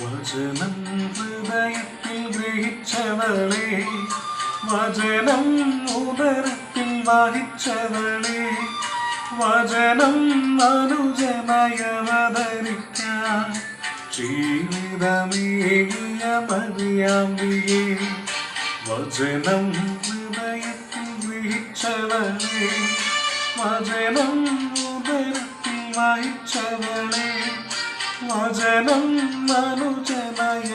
വചനം ഹൃദയത്തിൽ ഗ്രഹിച്ചവളെ, വചനം ഉദരത്തിൽ വഹിച്ചവളെ, വചനം അനുജനയവതരിക്കാൻ ജീവിതമേകിയ മറിയാമ്പികേ. വചനം ഹൃദയത്തിൽ ഗ്രഹിച്ചവളെ, വചനം ഉദരത്തിൽ വഹിച്ചവളെ, വചനം അനുജനയവതരിക്കാൻ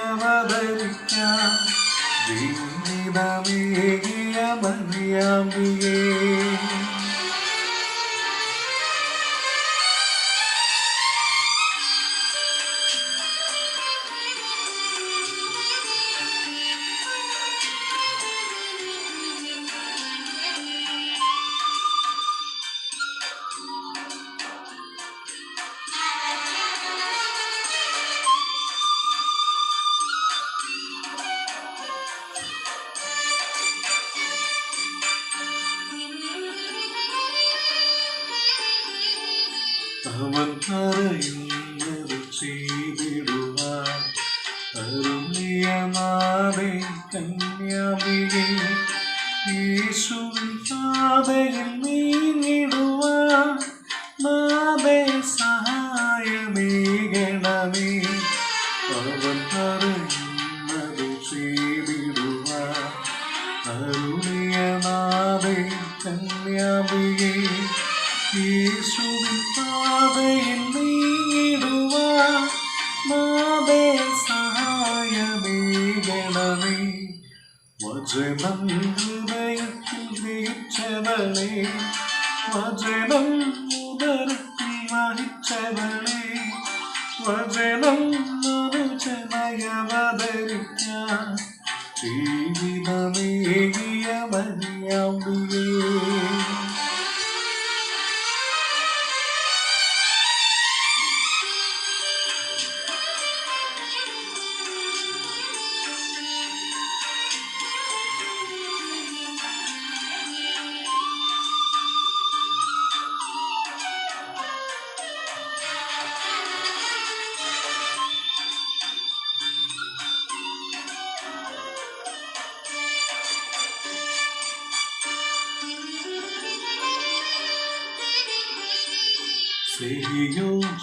ജീവിതമേകിയ മറിയാമ്പികേ. അവൻ പറയുന്നത് ചെയ്തിടുവാൻ അരുളിയനാഥേ കന്യാമ്പികേ. യേശുവിൻ പാതയിൽ നീങ്ങിടുവാൻ നാഥേ സഹായമേകണമേ. അവൻ പറയുന്നത് ചെയ്തിടുവാൻ അരുളിയനാഥേ കന്യാമ്പികേ. യേശുവിൻ പാതയിൽ നീങ്ങിടുവാൻ നാഥേ സഹായമേകണമേ. വചനം ഹൃദയത്തിൽ ഗ്രഹിച്ചവളെ, വചനം ഉദരത്തിൽ വഹിച്ചവളെ, വചനം അനുജനയവതരിക്കാൻ ജീവിതമേകിയ മറിയാമ്പികേ.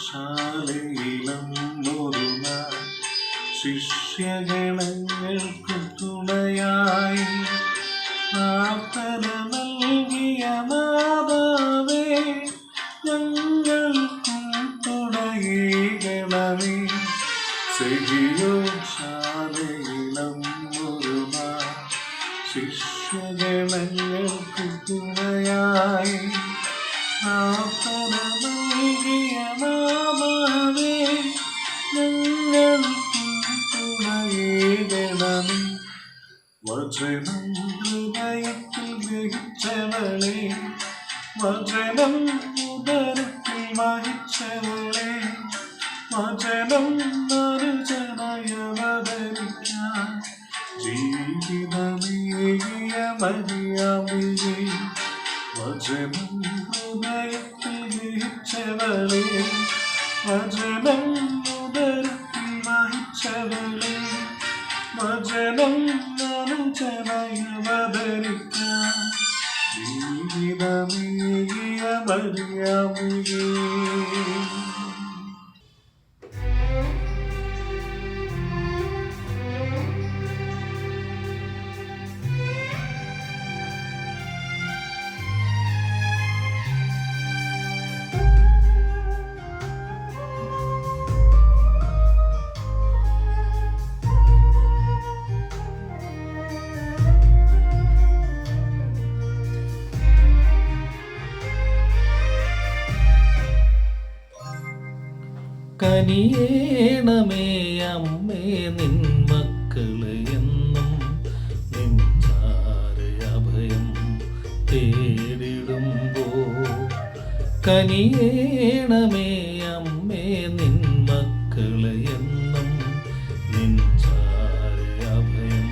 ശാലയിലൊരു നാൾ ശിഷ്യഗണങ്ങൾക്ക് തുണയായി പ്രാർത്ഥന നൽകിയ മാതാവേ, ഞങ്ങൾക്കും തുണയേകണമേ. ശാലയിലൊരു നാൾ ശിഷ്യഗണങ്ങൾക്ക് തുണയായി പ്രാർത്ഥന നൽകിയ മാതാവേ, ഞങ്ങൾക്കും തുണയേകണമേ. വചനം ഹൃദയത്തിൽ ഗ്രഹിച്ചവളെ, വചനം ഉദരത്തിൽ വഹിച്ചവളെ, വചനം അനുജനയവതരിക്കാൻ ജീവിതമേകിയ മറിയാമ്പികേ. വചനം ഹൃദയത്തിൽ ഗ്രഹിച്ചവളെ, വചനം ഉദരത്തിൽ വഹിച്ചവളെ, വചനം അനുജനയവതരിക്കാൻ ജീവിതമേകിയ മറിയാമ്പികേ. കനിയേണമേ അമ്മേ നിൻ മക്കള് എന്നും നെഞ്ചാരെ അഭയം തേടിടുമ്പോ. കനിയേണമേ അമ്മേ നിൻ മക്കള് എന്നും നെഞ്ചാരെ അഭയം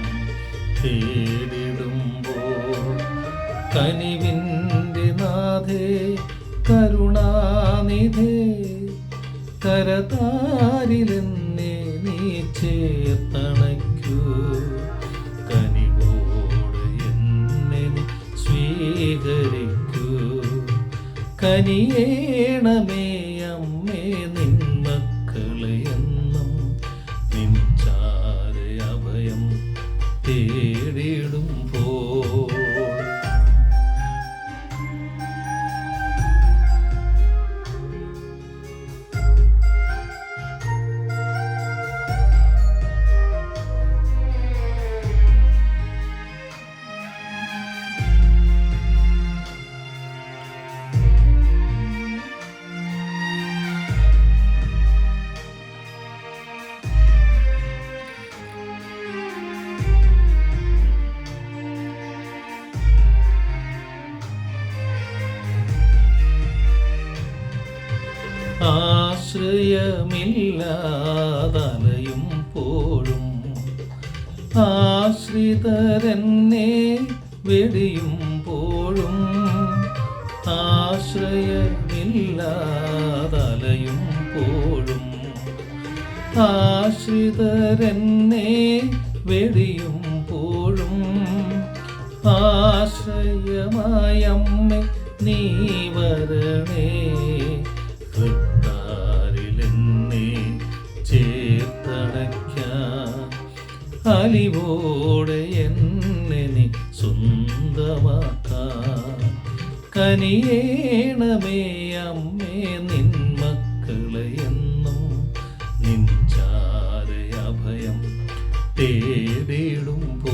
തേടിടുമ്പോ. കനിവിൻ്റെ നാഥേ കരുണാനിധേ കരതാരിലെന്നെ നീ ചേർത്തണയ്ക്കൂ. കനിവോട് എന്നെ നീ സ്വീകരിക്കൂ. കനിയേണമേ അമ്മേ നിൻ മക്കളെ എന്നും നിൻ ചാരെ അഭയം തേടിടുമ്പോൾ. ആശ്രയമില്ലാതലയും പോഴും ആശ്രിതരെന്നെ വെടിയുമ്പോഴും. ആശ്രയമില്ലാതലയും പോഴും ആശ്രിതരെന്നെ വെടിയുമ്പോഴും. ആശ്രയമായമ്മേ നീ വരണേ. ഹൃദാരിലെന്നെ ചേർത്തടയ്ക്കാൻ അലിവോടെ എന്നെ നീ സ്വന്തമാക്കാൻ. കനിയേണമേ അമ്മേ നിൻ മക്കളെ എന്നും നിൻ ചാരെ അഭയം തേടിടുമ്പോൾ.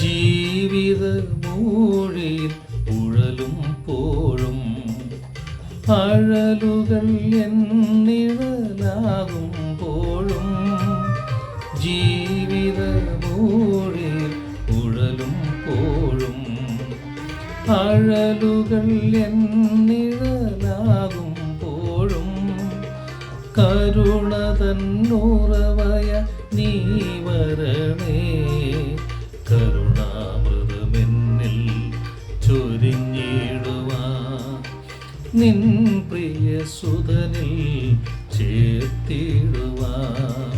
ജീവിത മൂഴിയിൽ ഉഴലും പോഴും അഴലുകൾ എന്നിഴലാകുമ്പോഴും. ജീവിത മൂഴിയിൽ ഉഴലും പോഴും അഴലുകൾ എന്നിഴലാകുമ്പോഴും. കരുണ തന്നുറവയ നീ വരണേ. കരുണാമൃതമെന്നിൽ ചൊരിഞ്ഞിടുവാൻ നിൻ പ്രിയ സുതനിൽ ചേർത്തിടുവാൻ.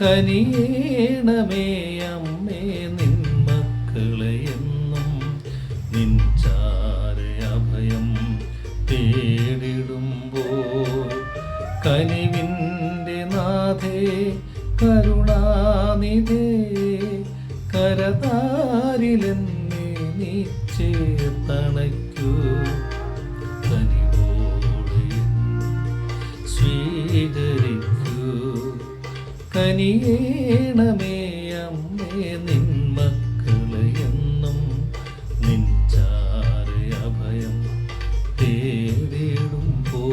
കനിയേണമേ അമ്മേ നിൻ മക്കളെ എന്നും നിൻ ചാരെ അഭയം തേടിടുമ്പോൾ. കനിവിൻ്റെ നാഥേ കരുണാനിധേ കരതാരിലെന്നെ നീ ചേർത്തണയ്ക്കൂ. കനിവോടെ സ്വീകരിക്കൂ. കനിയേണമേ അമ്മേ നിൻ മക്കളെ എന്നും നിൻ ചാരെ അഭയം തേടിടുമ്പോൾ.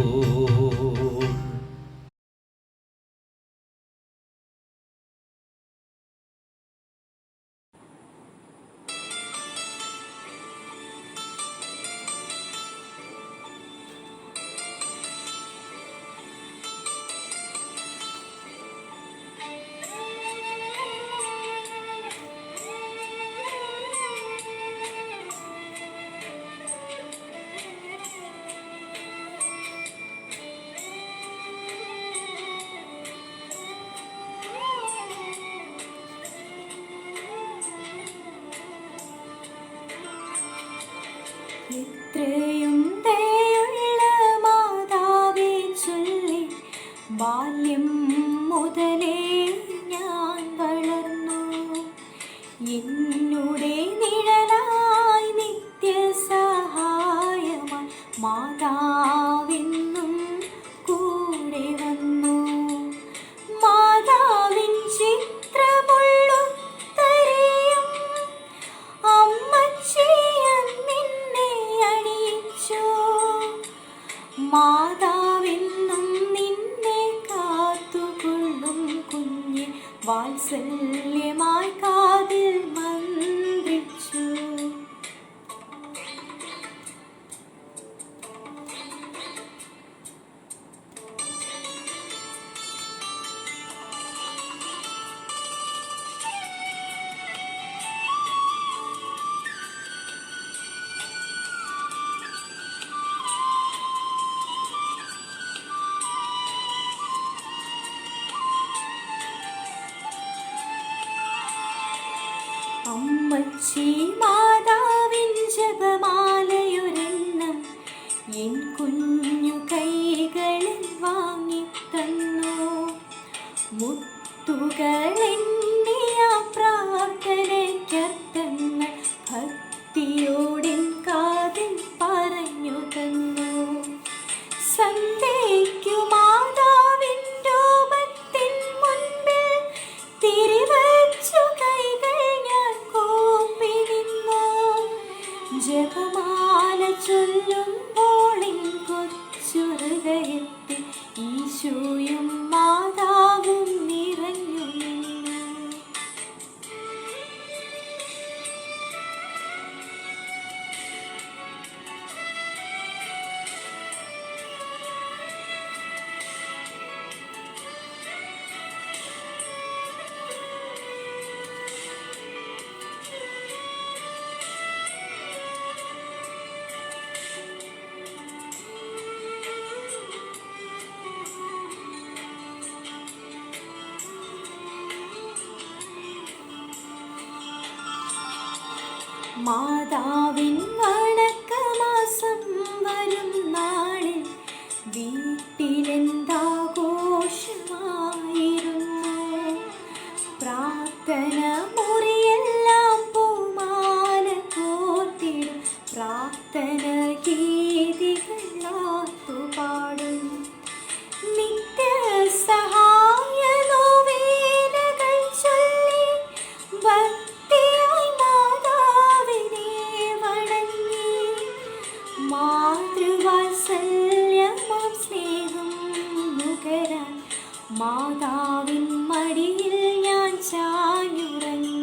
ഇത്രയും ദയുള്ള മാതാവേ ചൊല്ലി ബാല്യം മുതലേ ഞാൻ വളർന്നു. എന്നുടെ നിഴലായി നിത്യസഹായമായി മാതാവെന്നും കൂടെ വന്നു. മാതാവിൻ ചിത്രമുള്ളുത്തരിയും അമ്മച്ചിയും നിന്നെ അണിയിച്ചു. ജപമാല ചൊല്ലുമ്പോൾ എൻ കൊച്ചു ഹൃദയത്തിൽ ഈശോയും മാതാവും നിറഞ്ഞു നിന്നു. മാതാവിൻ വണക്കമാസം വരും നാളിൽ വീട്ടിലെന്താഘോഷമായിരുന്നു. പ്രാർത്ഥന മുറിയെല്ലാം പൂമാല കോർത്തിടും, പ്രാർത്ഥന ഗീതികളാത്തു പാടും. നിത്യസഹായ നോവേനകൾ ചൊല്ലി ഭക്തിയായി മാതാവിനെ വണങ്ങി. മാതൃവാത്സല്യമാം സ്നേഹം നുകരാൻ മാതാവിൻ മടിയിൽ ഞാൻ ചാഞ്ഞുറങ്ങി.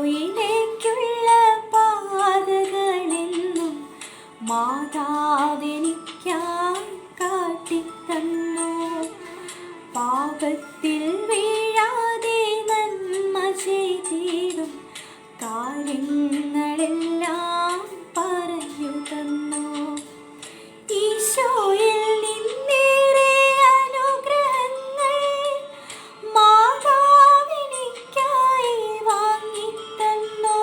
ഈശോയിലേക്കുള്ള പാതകളെന്നും മാതാവെനിക്കായി കാട്ടിത്തന്നു. പാപത്തിൽ വീഴാതെ നന്മ ചെയ്തിടും കാര്യങ്ങളെല്ലാം പറഞ്ഞു തന്നു. ഈശോയിൽ നിന്നേറെ അനുഗ്രഹങ്ങൾ മാതാവിനിക്കായി വാങ്ങിത്തന്നു.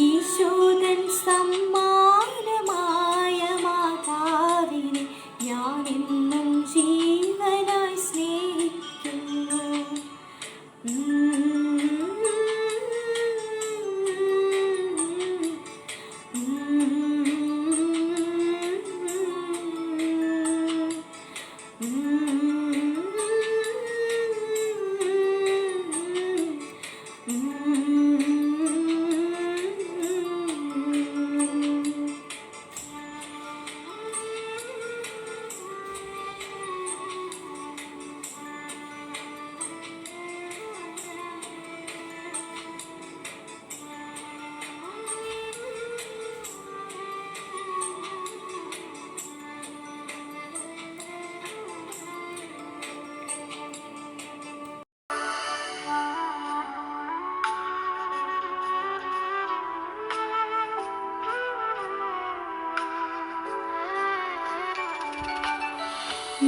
ഈശോദൻ സമ്മാനമായ മാതാവിനെ ഞാനെന്നും ജീവനായി സ്നേഹിക്കുന്നു.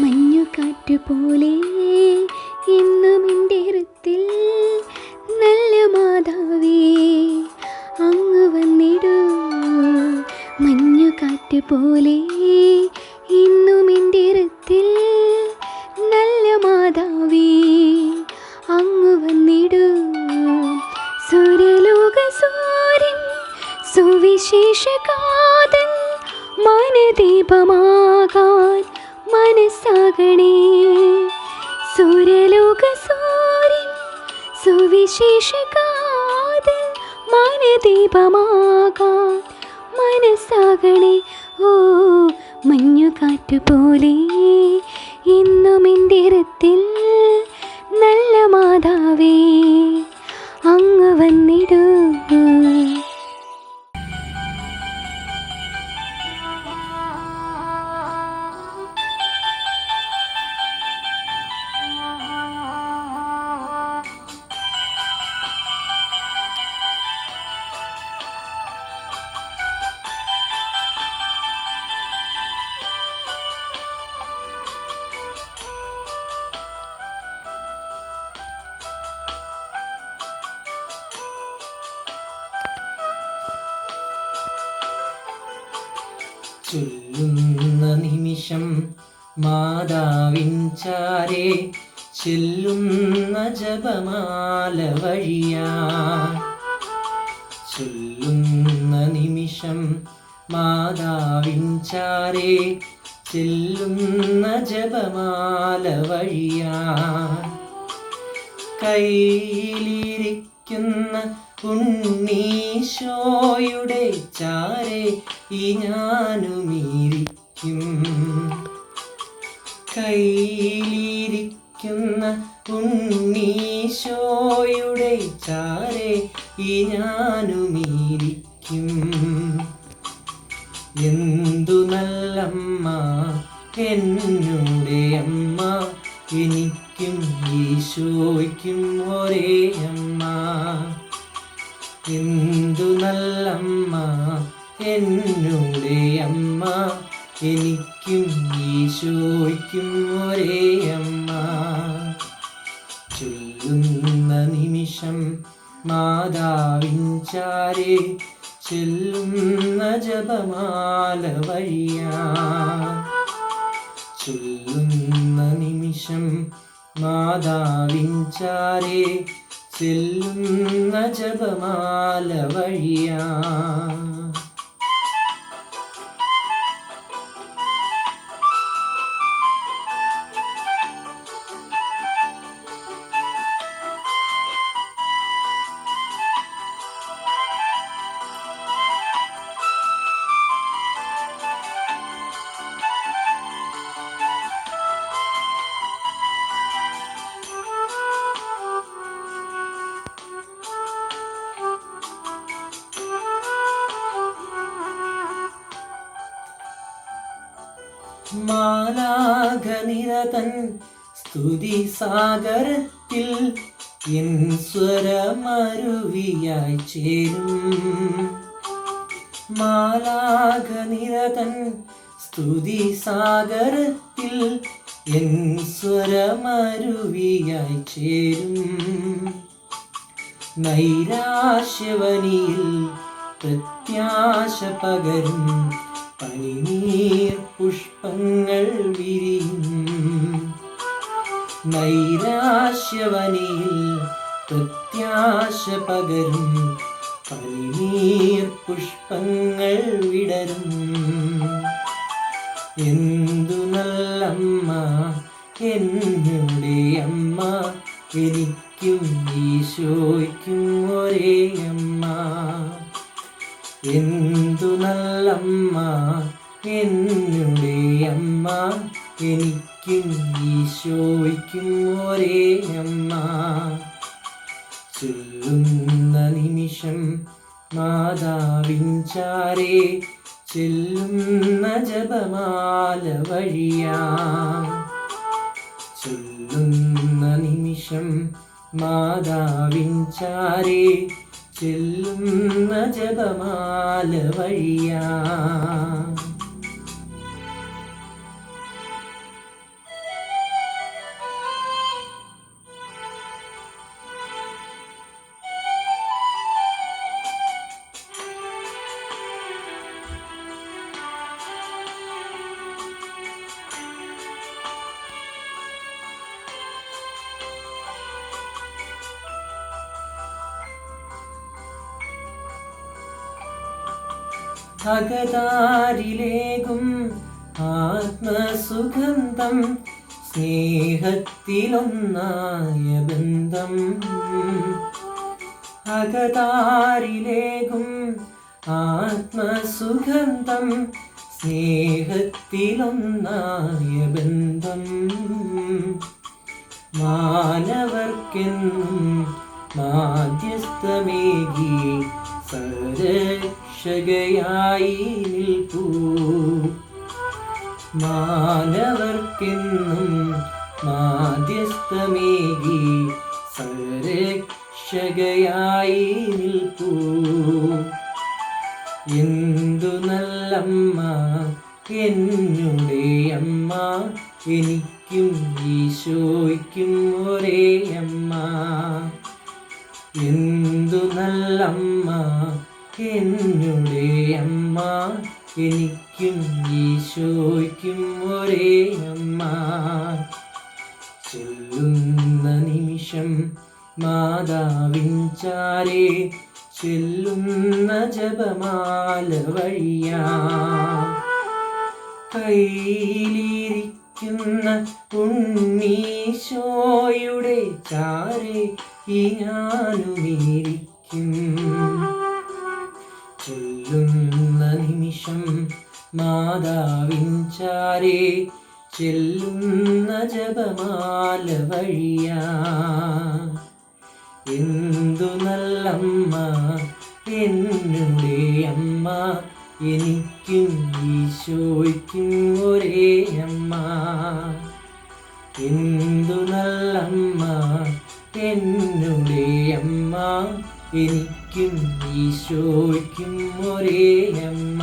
മഞ്ഞുകാറ്റുപോലെ എന്നും എൻ്റെ ഹൃത്തിൽ നല്ല മാതാവേ അങ്ങ് വന്നിടൂ. മഞ്ഞുകാറ്റുപോലെ എന്നും എൻ്റെ ഹൃത്തിൽ നല്ല മാതാവേ അങ്ങ് വന്നിടൂ. സുരലോക സൂര്യൻ സുവിശേഷകാതൻ മനദീപമാകാൻ മനസ്സാകണേ. സുരലോക സൂര്യൻ സുവിശേഷകാതൻ മനദീപമാകാൻ മനസ്സാകണേ. ഓ മഞ്ഞുകാറ്റുപോലെ എന്നും എൻ്റെ ഹൃത്തിൽ നല്ല മാതാവേ അങ്ങ് വന്നിടൂ. ചൊല്ലുന്ന നിമിഷം മാതാവിൻ ചാരെ ചെല്ലുന്ന ജപമാല വഴിയാ. ചൊല്ലുന്ന നിമിഷം മാതാവിൻ ചാരെ ചെല്ലുന്ന ജപമാല വഴിയാ. കയ്യിലിരിക്കുന്ന ഉണ്ണീശോയുടെ ചാരെ ഈ ഞാനുമിരിക്കും. കയ്യിലിരിക്കുന്ന ഉണ്ണീശോയുടെ ചാരെ ഈ ഞാനുമിരിക്കും. എന്തു നല്ലമ്മ എന്നുടെ അമ്മ, എനിക്കും ഈശോയ്ക്കും ഒരേ അമ്മ. എന്തു നല്ലമ്മ എന്നുടെ അമ്മ, എനിക്കും ഈശോയ്ക്കും ഒരേ അമ്മ. ചൊല്ലുന്ന നിമിഷം മാതാവിൻ ചാരെ ചെല്ലുന്ന ജപമാല വഴിയാ. ചൊല്ലുന്ന നിമിഷം മാതാവിൻ ചാരെ ചെല്ലുന്ന ജപമാല വഴിയാ. മാലാഖനിരതൻ സ്തുതി സാഗരത്തിൽ എൻ സ്വരമരുവിയായി ചേരും. മാലാഖനിരതൻ സ്തുതി സാഗരത്തിൽ എൻ സ്വരമരുവിയായി ചേരും. നൈരാശ്യവനിയിൽ പ്രത്യാശ പകരും പനിനീർ പുഷ്പങ്ങൾ വിരിയും. നൈരാശ്യവനിയിൽ പ്രത്യാശ പകരും പനിനീർ പുഷ്പങ്ങൾ വിടരും. എന്തു നല്ലമ്മ എന്നുടെ അമ്മ, എനിക്കും ഈശോയ്ക്കും ഒരേ അമ്മ. എന്തു നല്ലമ്മ എന്നുടെ അമ്മ, എനിക്കും ഈശോയ്ക്കും ഒരേ അമ്മ. ചൊല്ലുന്ന നിമിഷം മാതാവിൻ ചാരെ ചെല്ലുന്ന ജപമാല വഴിയാ. ചൊല്ലുന്ന നിമിഷം മാതാവിൻ ചാരെ ചെല്ലുന്ന ജപമാല വഴിയാ. അകതാരിലേകും ആത്മസുഗന്ധം, സ്നേഹത്തിലൊന്നായ ബന്ധം. അകതാരിലേകും ആത്മസുഗന്ധം, സ്നേഹത്തിലൊന്നായ ബന്ധം. മാനവർക്കെന്നും മാധ്യസ്ഥമേകി രക്ഷകയായി നിൽപ്പൂ. മാനവർക്കെന്നും മാധ്യസ്ഥമേകി സംരക്ഷകയായി നിൽപ്പൂ. എന്തു നല്ലമ്മ എന്നുടെ അമ്മ, എനിക്കും ഈശോയ്ക്കും ഒരേ അമ്മ. എന്തു നല്ലമ്മ എന്നുടെ അമ്മ, എനിക്കും ഈശോയ്ക്കും ഒരേ അമ്മ. ചെല്ലുന്ന നിമിഷം മാതാവിൻ ചാരേ ചെല്ലുന്ന ജപമാല വഴിയാ. കയ്യിലിരിക്കുന്ന ഉണ്ണീശോയുടെ ചാരേ ഞാനുമിരിക്കും. ചെല്ലുന്ന നിമിഷം മാതാവിൻ ചാരേ ചെല്ലുന്ന ജപമാല വഴിയാ. എന്തു നല്ലമ്മ എന്നുടെ അമ്മ, എനിക്കും ഈശോയ്ക്കും ഒരേ അമ്മ. എന്തു നല്ലമ്മ എന്നുടെ അമ്മ, എനിക്കും ഈശോയ്ക്കും ഒരേ അമ്മ.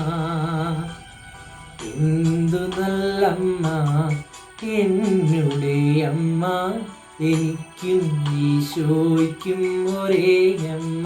എന്തു നല്ലമ്മ എന്നുടെ അമ്മ, എനിക്കും ഈശോയ്ക്കും ഒരേ അമ്മ.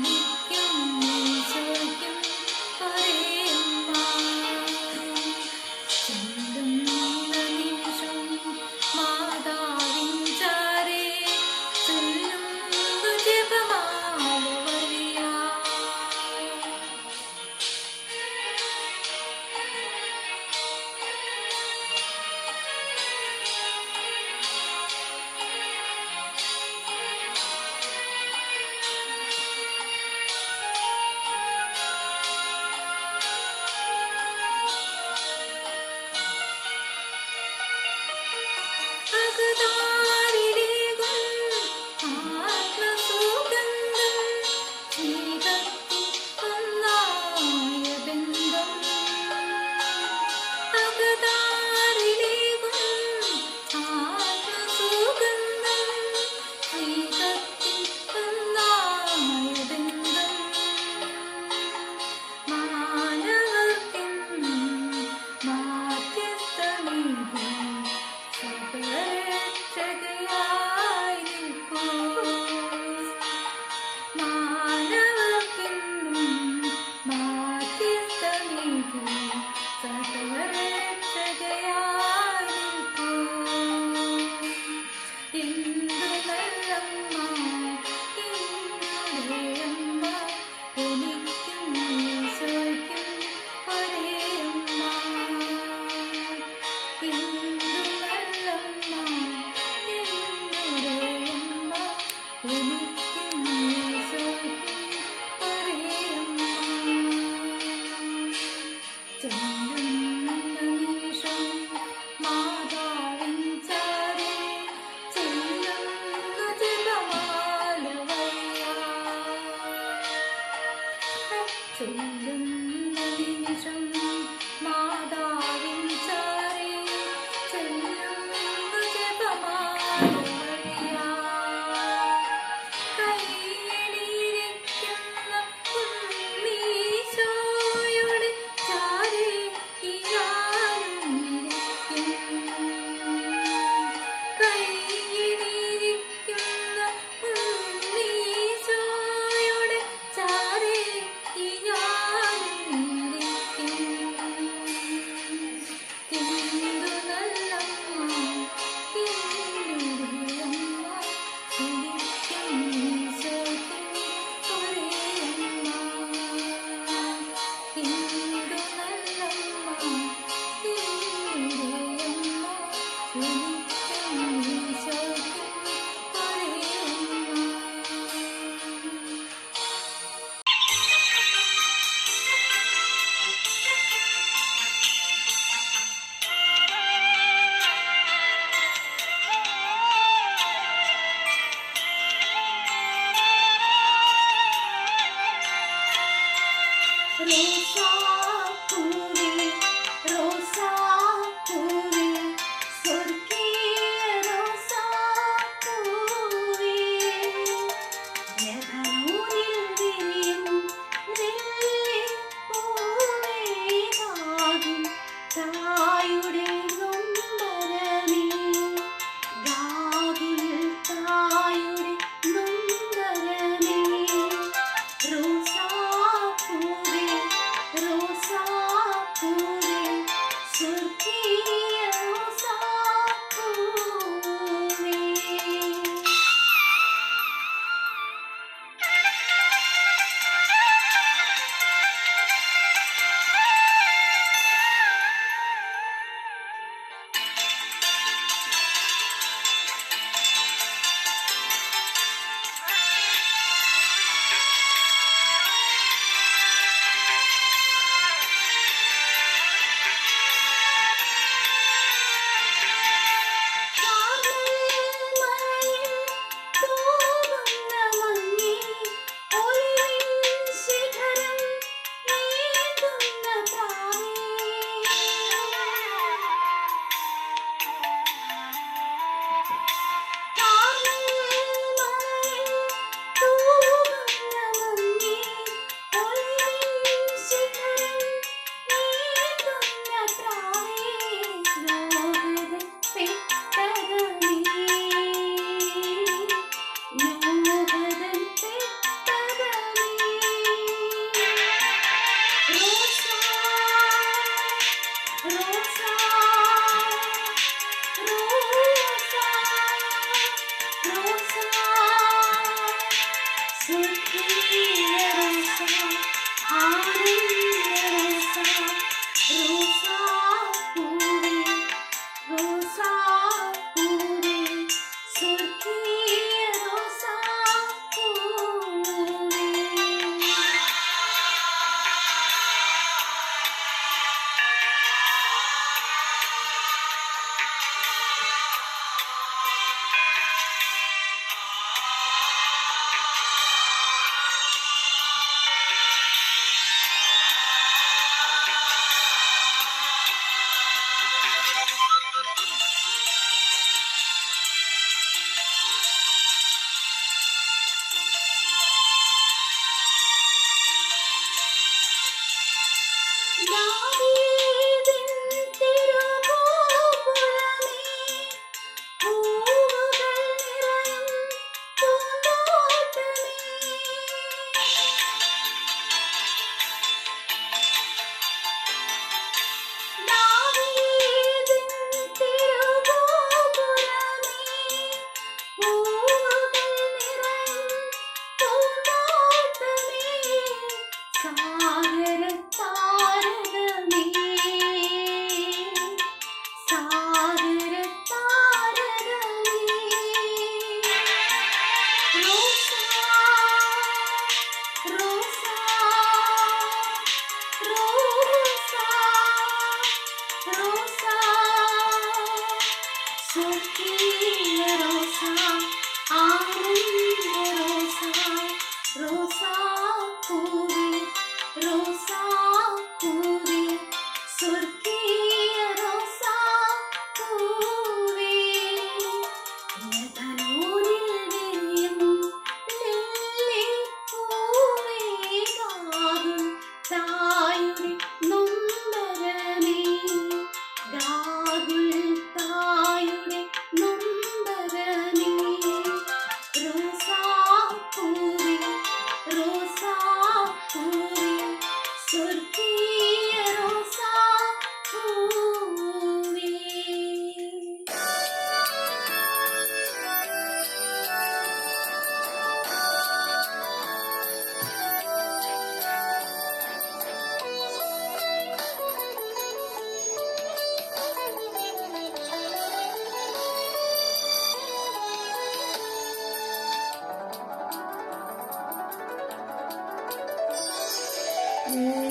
എനിക്കും ഈശോയ്ക്കും ഒരേ അമ്മ. ചെല്ലുന്ന നിമിഷം മാതാവിൻ ചാരേ ചൊല്ലുന്നു ജപമാല വഴിയാ. അകതാരിലേകും ആത്മസുഗന്ധം സ്നേഹത്തിൻ ഒന്നായ ബന്ധം. അകതാരിലേകും ആത്മസുഗന്ധം സ്നേഹത്തിൻ ഒന്നായ ബന്ധം. മാനവർക്കെന്നും മാധ്യസ്ഥമേകി രക്ഷകയായി നിൽപ്പൂ. മാനവർക്കെന്നും മാധ്യസ്ഥമേകി രക്ഷകയായി നിൽപ്പൂ. എന്തു നല്ലമ്മ എന്നുടെ അമ്മ, എനിക്കും ഈശോയ്ക്കും ഒരേ അമ്മ. എന്തു നല്ലമ്മ എന്നുടെ അമ്മ, എനിക്കും ഈശോയ്ക്കും ഒരേ അമ്മ. ചെല്ലുന്ന നിമിഷം മാതാവിൻ ചാരേ ചെല്ലുന്നു ജപമാല വഴിയാ. ചെല്ലുന്ന നിമിഷം മാതാവിൻ ചാരേ ചെല്ലുന്നു ജപമാല വഴിയാ. കൈയിലിരിക്കുന്ന ഉണ്ണീശോയുടെ ചാരേ ഞാനും ഇരിക്കും. കൈയിലിരിക്കുന്ന ഉണ്ണീശോയുടെ ചാരേ ഞാനും ഇരിക്കും. എന്തു നല്ലമ്മ എന്നുടെ അമ്മ, എനിക്കും ഈശോയ്ക്കും ഒരേ അമ്മ. എന്തു നല്ലമ്മ എന്നുടെ അമ്മ, എനിക്കും ഈശോയ്ക്കും ഒരേ അമ്മ. റോസാപ്പൂവേ റോസാപ്പൂവേ സ്വർഗീയ റോസാപ്പൂവേ, ലെബനോനിൽ വിരിയും ലില്ലിപ്പൂവേ, ഗാഗിൻ തായുടെ നൊമ്പരമേ, ഗാഗിൻ തായുടെ നൊമ്പരമേ. റോസാപ്പൂവേ റോസാ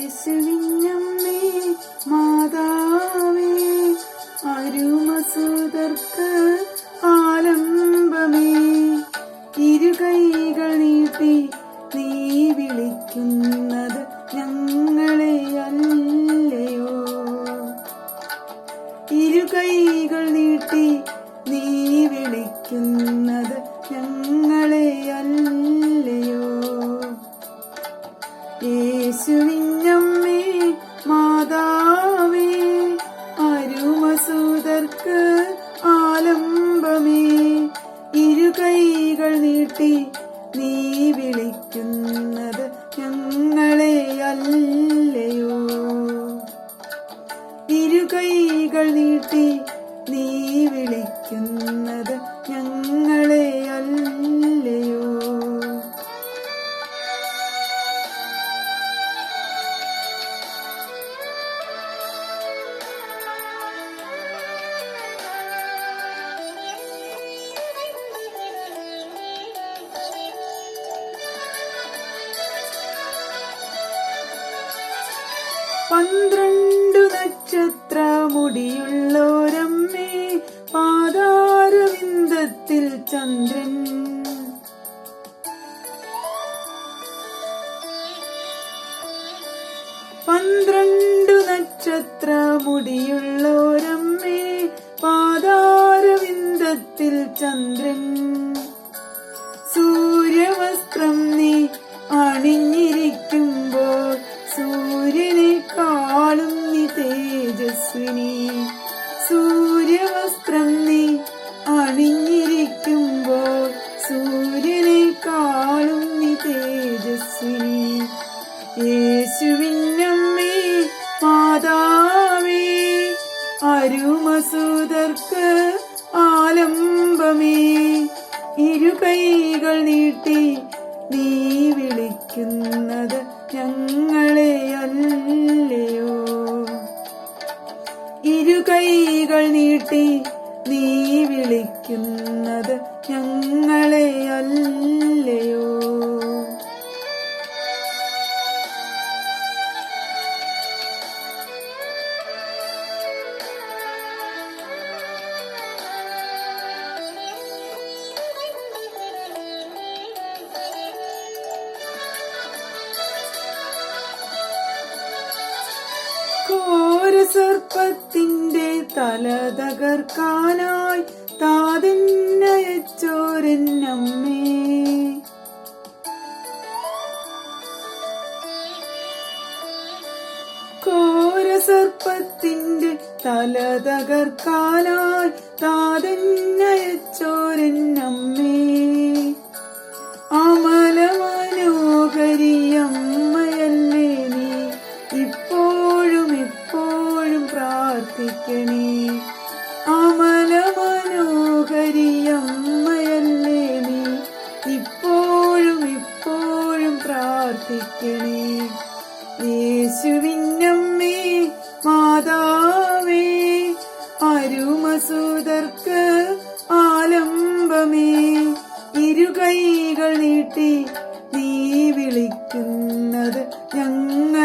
യേശുവിനമ്മേ മാതാവേ അരുമസുതർക്ക് ആലംബമേ ഇരുകൈകൾ നീട്ടി നീ വിളിക്കുന്നത് ഞങ്ങളെ അല്ലയോ ഇരുകൈകൾ നീട്ടി നീ വിളിക്കുന്നത് ഞങ്ങളെ അല്ലയോ യേശുവിനമ്മേ മാതാവേ അരുമസുതർക്ക് ആലംബമേ ഇരുകൈകൾ നീട്ടി നീ വിളിക്കുന്നത് ഞങ്ങളെ അല്ലയോ ഇരുകൈകൾ നീട്ടി നീ വിളിക്കുന്നത് ഞങ്ങളെ അല്ലയോ പന്ത്രണ്ടു നക്ഷത്രമുടിയുള്ളോരമ്മേ പാതാരവിന്ദത്തിൽ ചന്ദ്രൻ പന്ത്രണ്ടു നക്ഷത്രമുടിയുള്ളോരമ്മേ പാതാരവിന്ദത്തിൽ ചന്ദ്രൻ സൂര്യവസ്ത്രം നീ അണിഞ്ഞിരിക്കുമ്പോൾ സൂര്യനെക്കാളും നീ തേജസ്വിനി സൂര്യവസ്ത്രം നീ അണിഞ്ഞിരിക്കുമ്പോൾ സൂര്യനെക്കാളും നീ തേജസ്വിനി യേശുവിനമ്മേ മാതാവേ അരുമസുതർക്ക് ആലംബമേ ഇരുകൈകൾ നീട്ടി നീ വിളി സർപ്പത്തിന്റെ തല തകർക്കാനായി താതന്നയച്ചോരെന്നമ്മേ. സർപ്പത്തിന്റെ തല തകർക്കാനായി താതന്നയച്ചോരെന്നമ്മേ. അമല മനോഹരിയമ്മയല്ലേ നീ, ഇപ്പോഴും ഇപ്പോഴും പ്രാർത്ഥിക്കണേ. അമല മനോഹരിയമ്മയല്ലേ നീ, ഇപ്പോഴും ഇപ്പോഴും പ്രാർത്ഥിക്കണേ. യേശുവിന്നമ്മേ മാതാവേ, അരുമസുതർക്ക് ആലംബമേ, ഇരുകൈകൾ നീട്ടി നീ വിളിക്കുന്നത് ഞങ്ങളെയല്ലയോ.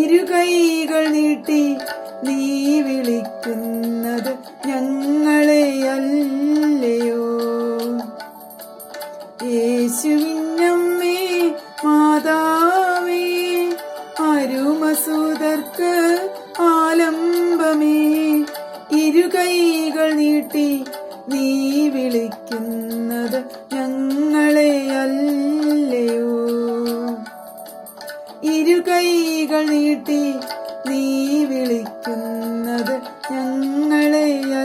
ഇരുകൈകൾ നീട്ടി നീ വിളിക്കുന്നത് ഞങ്ങളെയല്ലയോ. യേശുവിന്നമ്മേ മാതാവേ, അരുമസുതർക്ക് ആലംബമേ, ഇരുകൈകൾ നീട്ടി നീ വിളിക്കുന്നത് ഞങ്ങളെയല്ലയോ. ഇരുകൈകൾ നീട്ടി നീ വിളിക്കുന്നത് ഞങ്ങളെയല്ലയോ.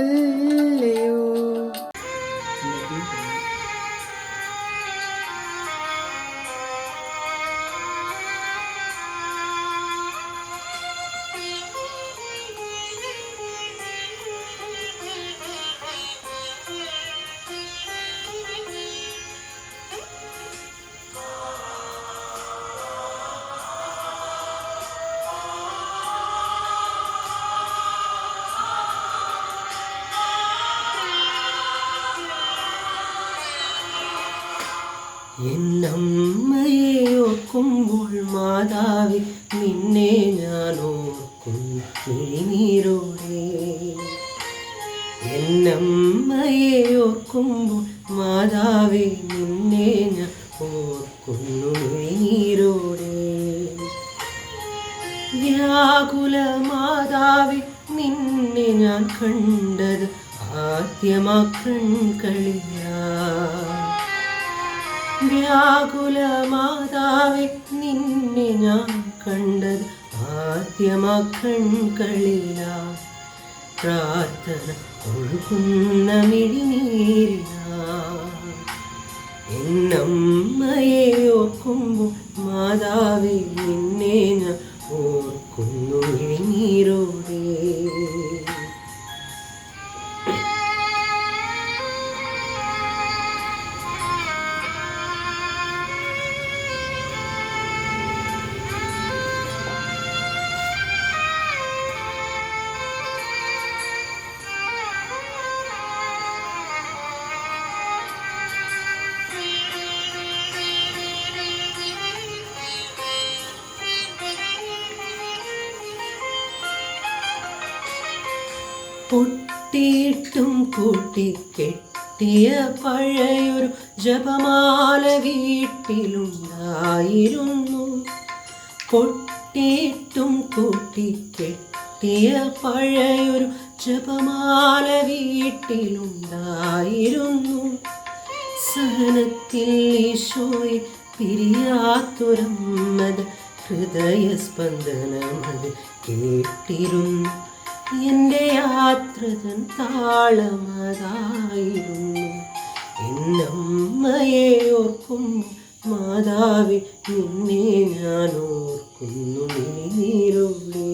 എന്നമ്മയെ ഓർക്കുമ്പോൾ മാതാവേ, നിന്നെ ഞാൻ ഓർക്കുന്നു മിഴിനീരോടെ. എന്നമ്മയെ ഓർക്കുമ്പോൾ മാതാവേ, നിന്നെ ഞാൻ ഓർക്കുന്നു മിഴിനീരോടെ. വ്യാകുല മാതാവേ, നിന്നെ ഞാൻ കണ്ടത് ആദ്യമാ കൺകളിയാ. വ്യാകുല മാതാവേ, നിന്നെ ഞാൻ കണ്ടത് ആദ്യമാ കൺകളിലാ. പ്രാർത്ഥന ഒഴുകുന്ന മിഴിനീരിലാ. എന്നമ്മയെ ഓർക്കുമ്പോൾ മാതാവേ, നിന്നെ ഞാൻ ഓർക്കുന്നു മിഴിനീരോടെ. പൊട്ടിയിട്ടും കൂട്ടിക്കെട്ടിയ പഴയൊരു ജപമാല വീട്ടിലുണ്ടായിരുന്നു. പൊട്ടിയിട്ടും കൂട്ടിക്കെട്ടിയ പഴയൊരു ജപമാല വീട്ടിലുണ്ടായിരുന്നു. സഹനത്തിൽ ഈശോയെ പിരിയാത്തൊരമ്മത് ഹൃദയസ്പന്ദനമത് കേട്ടിരുന്നു. എൻ്റെ യാത്രതൻ താളമതായിരുന്നു. എന്നമ്മയെ ഓർക്കുമ്പോൾ മാതാവേ, നിന്നെ ഞാൻ ഓർക്കുന്നു മിഴിനീരോടെ.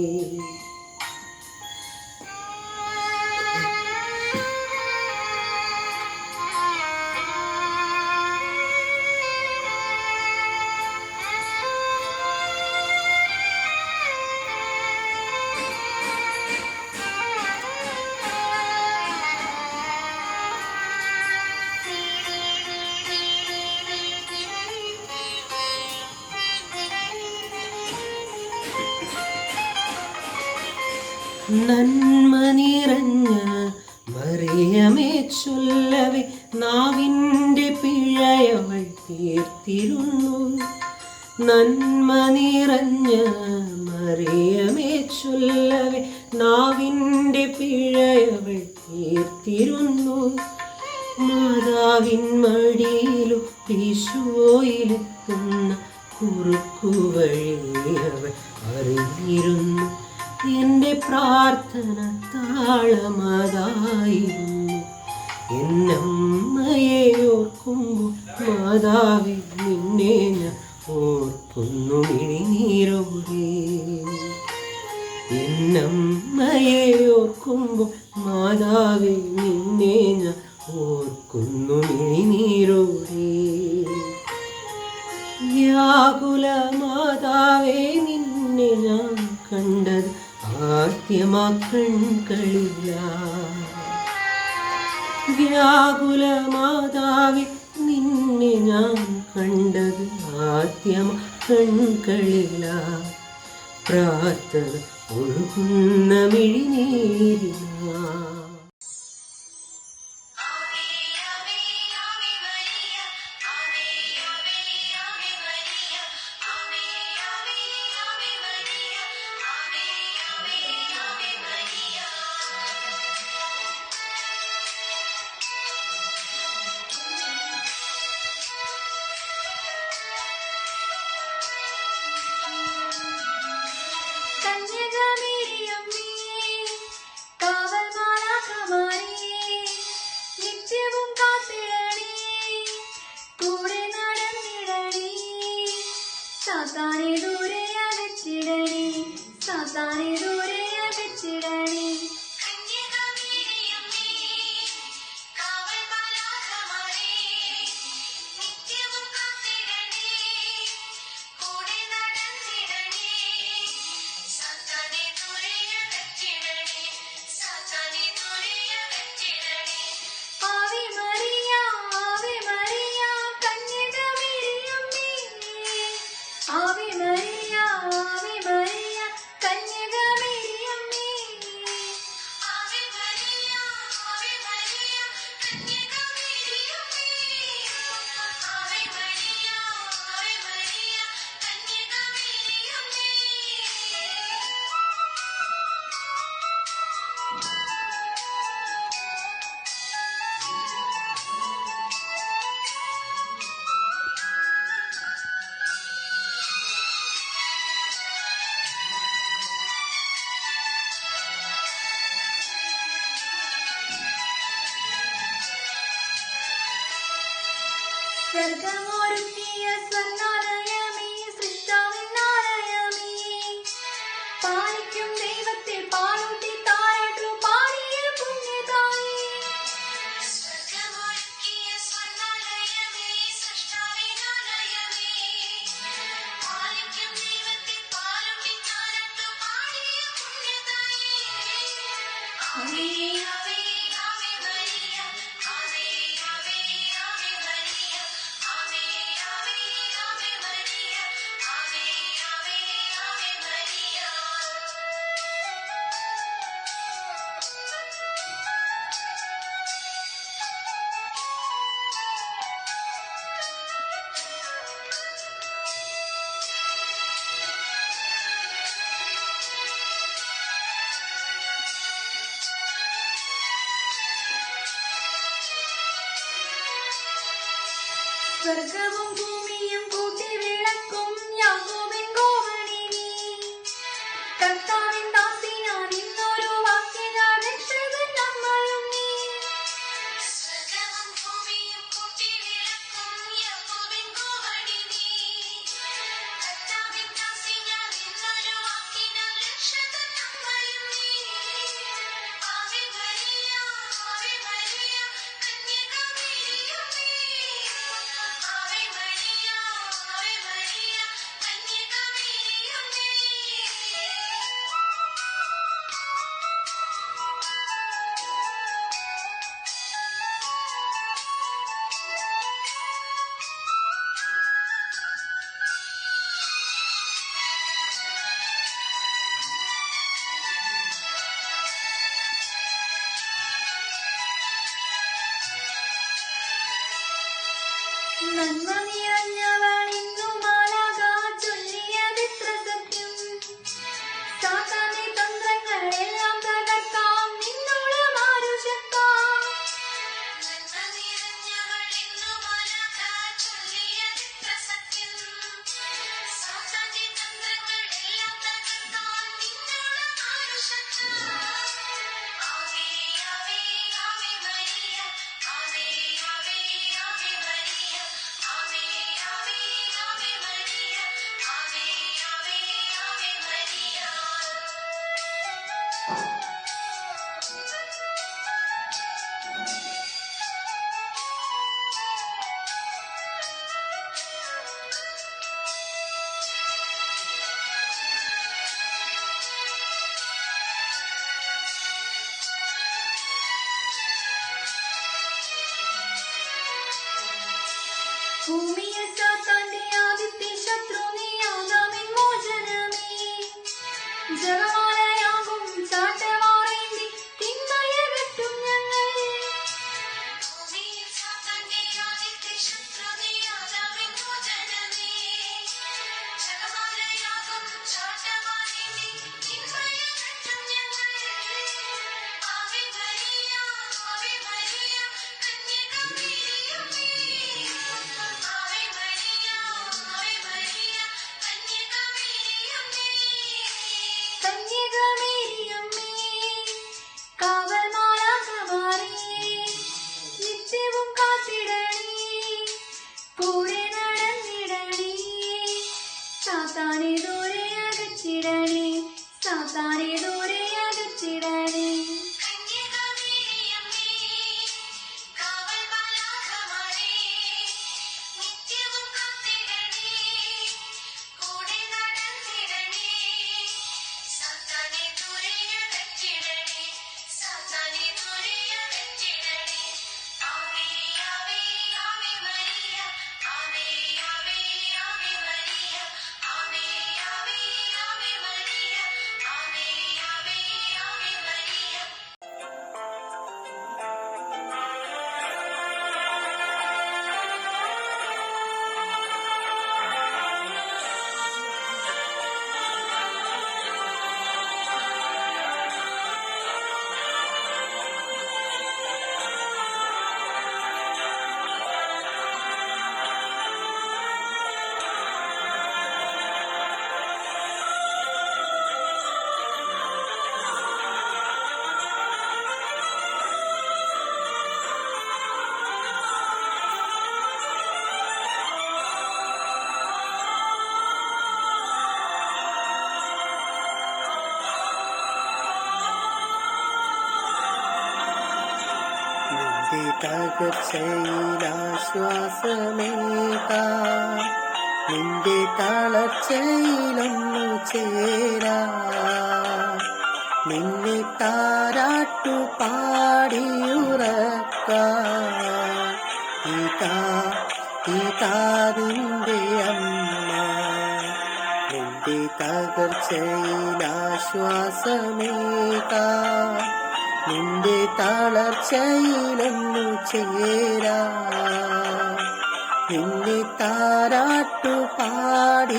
നന്മ നിറഞ്ഞ മറിയമേ ചൊല്ലവേ, നാവിൻ്റെ പിഴയവൾ തീർത്തിരുന്നു. നന്മ നിറഞ്ഞ മറിയമേ ചൊല്ലവേ നാവിൻ്റെ പിഴയവൾ തീർത്തിരുന്നു. മാതാവിൻ മടിയിലും ഈശോയിലെത്തുന്ന കുറുക്കുവഴി അവൾ അറിഞ്ഞിരുന്നു. എൻ്റെ പ്രാർത്ഥന താളമതായിരുന്നു. എന്നമ്മയെ ഓർക്കുമ്പോൾ മാതാവേ നിന്നെ ഞാൻ ഓർക്കുന്നു മിഴിനീരോടെ. എന്നമ്മയെ ഓർക്കുമ്പോൾ മാതാവേ നിന്നെ ഞാൻ ഓർക്കുന്നു മിഴിനീരോടെ. വ്യാകുല മാതാവേ നിന്നെ ഞാൻ കണ്ടത് ആദ്യമാ കൺകളില്ല. വ്യാകുല മാതാവേ നിന്നെ ഞാൻ കണ്ടത് ആദ്യമാ കൺകളില്ല. പ്രാർത്ഥന ഒഴുകുന്ന മിഴിനീരില്ല. സാത്താനെ ദൂരെ അകറ്റിടണേ, സാത്താനെ ദൂരെ അകറ്റിടണേ. സ്വർഗമൊരുക്കിയ സ്വർണ്ണാലയമേ, സൃഷ്ടാവിനാലയമേ, പാലിക്കും ദൈവത്തെ പാലൂട്ടി താരാട്ടു പാടിയ പുണ്യതായേ. സ്വർഗമൊരുക്കിയ സ്വർണ്ണാലയമേ, സൃഷ്ടാവിനാലയമേ, പാലിക്കും ദൈവത്തെ പാലൂട്ടി താരാട്ടു പാടിയ പുണ്യതായേ. ആമേ ആമേ ആമേ മരിയ, ആമേ ആമേ ആമേ മരിയ, ആമേ ആമേ ആമേ മരിയ, ആമേ ആമേ ആമേ മരിയ. സ്വർഗവും ഭൂമിയും കൂട്ടി വിളക്കും യാക്കോബിൻ കോവണി നീ. കർത്താവിൻ ദാസി ഞാൻ ഇന്നൊരു വാക്കിനാൽ രക്ഷകൻ നമ്മയും നീ. സ്വർഗവും ഭൂമിയും കൂട്ടി വിളക്കും യാക്കോബിൻ കോവണി നീ. കർത്താവിൻ ദാസി ഞാൻ ഇന്നൊരു വാക്കിനാൽ രക്ഷകൻ നമ്മയും നീ. ആവേ മരിയ, ആവേ മരിയ, കന്യക മേരിയമ്മേ. ആവേ മരിയ, ആവേ മരിയ, കന്യക മേരിയമ്മേ. നന്മ നിറഞ്ഞവൾ ഇന്നു മാലാഖ ഭൂമിയിൽ സാത്താന്റെ ആദ്യത്തെ ശത്രു നീയാകാമെൻ മോചനമേ. ജപമാലയാകും ചാട്ടവാറേന്തി തിന്മയകറ്റും ഞങ്ങൾ. ഭൂമിയിൽ സാത്താന്റെ ആദ്യത്തെ ശത്രു നീയാകാമെൻ മോചനമേ. ജപമാലയാകും ചാട്ടവാറേന്തി തിന്മയകറ്റും ഞങ്ങൾ. Ave Maria, Ave Maria, കന്യകമേരിയമ്മേ. Ave Maria, Ave Maria, കന്യകമേരിയമ്മേ. കന്യകമേരിയമ്മേ, കാവൽ മാലാഖമാരേ, നിത്യവും കാത്തിടണേ, കൂടെ നടന്നിടണേ. സാത്താനെ ദൂരെ അകറ്റിടണേ, സാത്താനെ ദൂരെ അകറ്റിടണേ. കന്യകമേരിയമ്മേ, കാവൽ മാലാഖമാരേ, നിത്യവും കാത്തിടണേ, കൂടെ നടന്നിടണേ. സാത്താനെ ദൂരെ അകറ്റിടണേ, സാത്താനെ ദൂരെ അകറ്റിടണേ. ആവേ ആവേ ആവേ മരിയ, ആവേ ആവേ ആവേ മരിയ, ആവേ ആവേ ആവേ മരിയ, ആവേ ആവേ ആവേ മരിയ. നിന്റെ തകർച്ചയിലാശ്വാസമേകാൻ നിന്റെ തളർച്ചയിലൊന്നു ചേരാൻ നിന്നെ താരാട്ടു പാടിയുറക്കാൻ ഇതാ നിന്റെ അമ്മ. നിന്റെ തകർച്ചയിലാശ്വാസമേകാൻ നിന്റെ തളർച്ചയിലൊന്നു ചേരാൻ നിന്നെ താരാട്ടു പാടിയുറക്കാൻ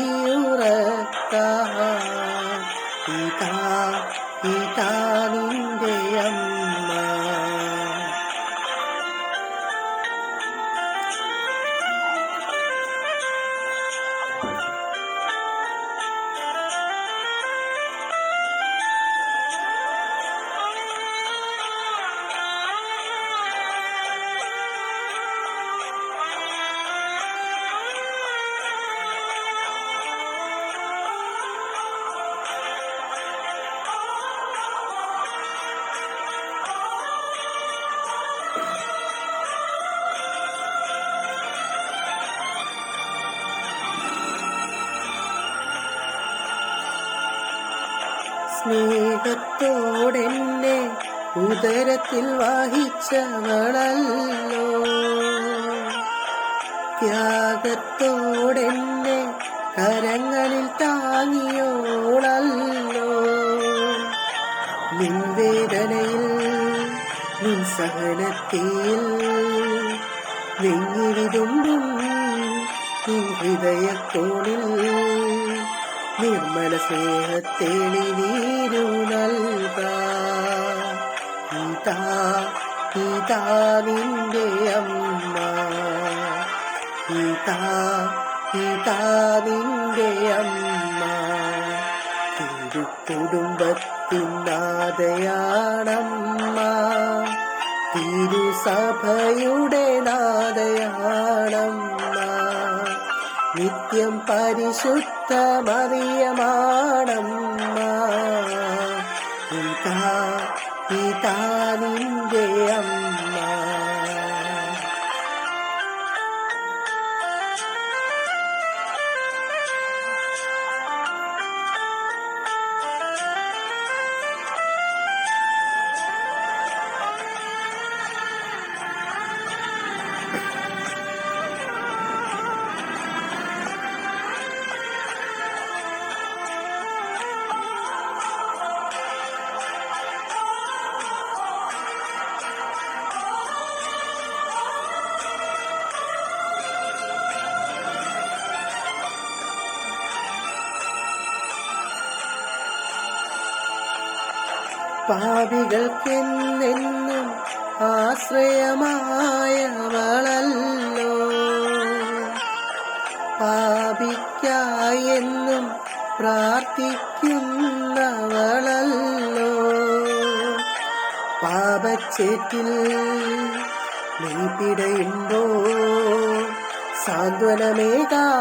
ഇതാ നിന്റെ അമ്മ. സ്നേഹത്തോടെന്നെ ഉദരത്തിൽ വഹിച്ചവളല്ലോ, ത്യാഗത്തോടെന്നെ കരങ്ങളിൽ താങ്ങിയോളല്ലോ. നിൻ വേദനയിൽ നിൻ സഹനത്തിൽ നെഞ്ഞിരിതുമ്പും നിൻ ഹൃദയത്തോണിൽ നിർമ്മല സ്നേഹത്തേളി നീരു നൽകാം. ഇതാ നിന്റെ അമ്മ, ഇതാ നിന്റെ അമ്മ. തിരുക്കുടുംബത്തിനാദയാണമ്മ, തിരുസഭയുടെ നാദയാണമ്മ. നിത്യം പരിശുദ്ധ മറിയമാണമ്മ. ഇതാ നിന്റെ അമ്മ. പാപികൾക്കെന്നെന്നും ആശ്രയമായവളല്ലോ, പാപിക്കായെന്നും പ്രാർത്ഥിക്കുന്നവളല്ലോ. പാപച്ചേറ്റിൽ നീ പിടയുമ്പോ സാന്ത്വനമേകാൻ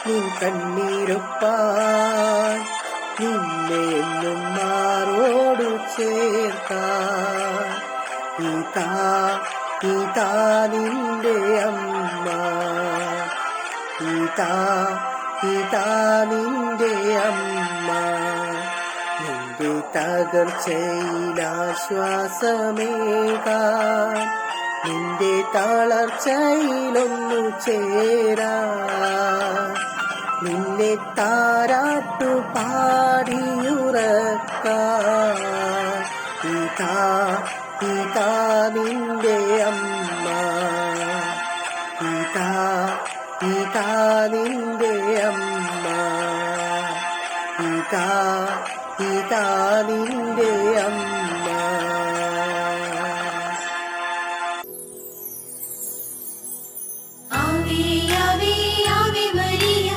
നിൻ കണ്ണീരൊപ്പാൻ നിന്നെ എന്നും മാറോടു ചേർക്കാൻ ഇതാ നിന്റെ അമ്മ, ഇതാ നിന്റെ അമ്മ. നിന്റെ തകർച്ചയിലാശ്വാസമേകാൻ നിന്റെ തളർച്ചയിലൊന്നു ചേരാൻ നിന്നെ താരാട്ടു പാടിയുറക്കാൻ ഇതാ നിന്റെ അമ്മ, ഇതാ നിന്റെ അമ്മ, ഇതാ നിന്റെ അമ്മ. ആവേ ആവേ ആവേ മരിയ,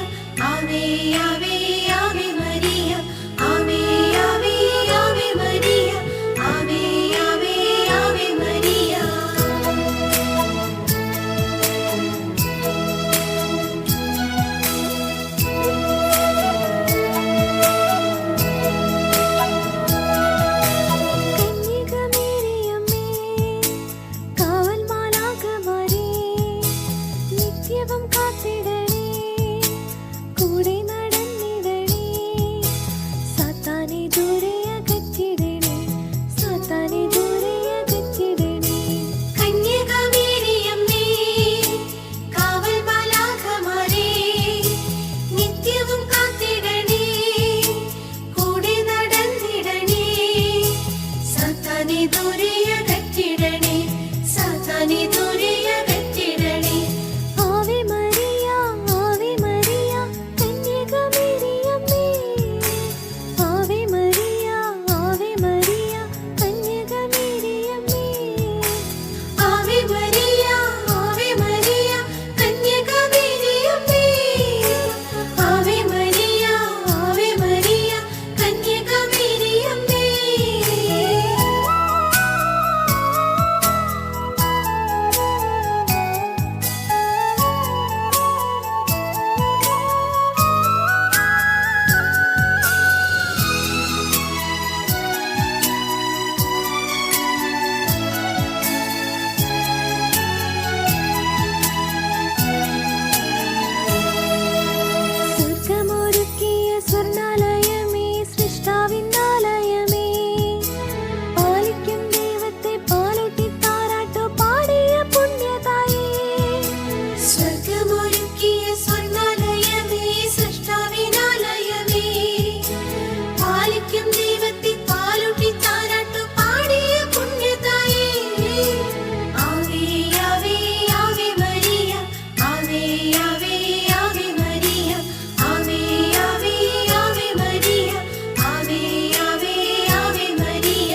ആവേ ആവേ ആവേ മരിയ, ആവേ ആവേ ആവേ മരിയ, ആവേ ആവേ ആവേ മരിയ. കന്യകമേരിയമ്മേ, കാവൽ മാലാഖമാരേ, നിത്യവും കാത്തിടണേ, കൂടെ നടന്നിടണേ, സാത്താനെ ദൂരെ അകറ്റിടണേ, സാത്താനെ ദൂരെ അകറ്റിടണേ. കന്യകമേരിയമ്മേ, കാവൽ മാലാഖമാരേ, നിത്യവും കാത്തിടണേ, കൂടെ നടന്നിടണേ, സാത്താനെ ദൂരെ അകറ്റിടണേ, സാത്താനെ ദൂരെ അകറ്റിടണേ. Ave Maria, Ave Maria, കന്യകമേരിയമ്മേ, Ave Maria, Ave Maria, കന്യകമേരിയമ്മേ. Ave Maria, Ave Maria, കന്യകമേരിയമ്മേ, Ave Maria, Ave Maria, കന്യകമേരിയമ്മേ. സ്വർഗമൊരുക്കിയ സ്വർണ്ണാലയമേ, സൃഷ്ടാവിന്നാലയമേ, പാലിക്കും ദൈവത്തെ പാലൂട്ടി താരാട്ടു പാടിയ പുണ്യതായേ. സ്വർഗമൊരുക്കിയ സ്വർണ്ണാലയമേ, സൃഷ്ടാവിനാലയമേ, പാലിക്കും ദൈവത്തെ പാലൂട്ടി താരാട്ടു പാടിയ പുണ്യതായേ. ആവേ ആവേ ആവേ മരിയ, ആവേ ആവേ ആവേ മരിയ, ആവേ ആവേ ആവേ മരിയ, ആവേ ആവേ ആവേ മരിയ.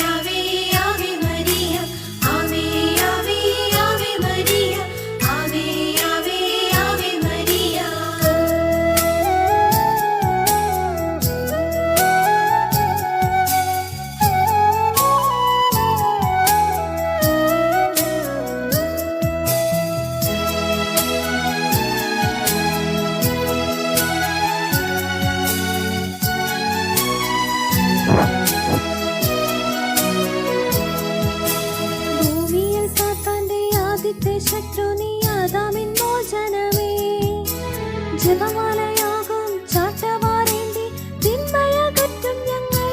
ആവേ ആവേ മരിയ ആവേ ആവേ ആവേ മരിയ ആവേ ആവേ ആവേ മരിയ ഭൂമിയിൽ സാത്താന്റെ ആദ്യത്തെ ശത്രു നീ ആദാമിൻ മോചനമേ ജപമാലയാകും ചാട്ടവാറേന്തി തിന്മയകറ്റും ഞങ്ങൾ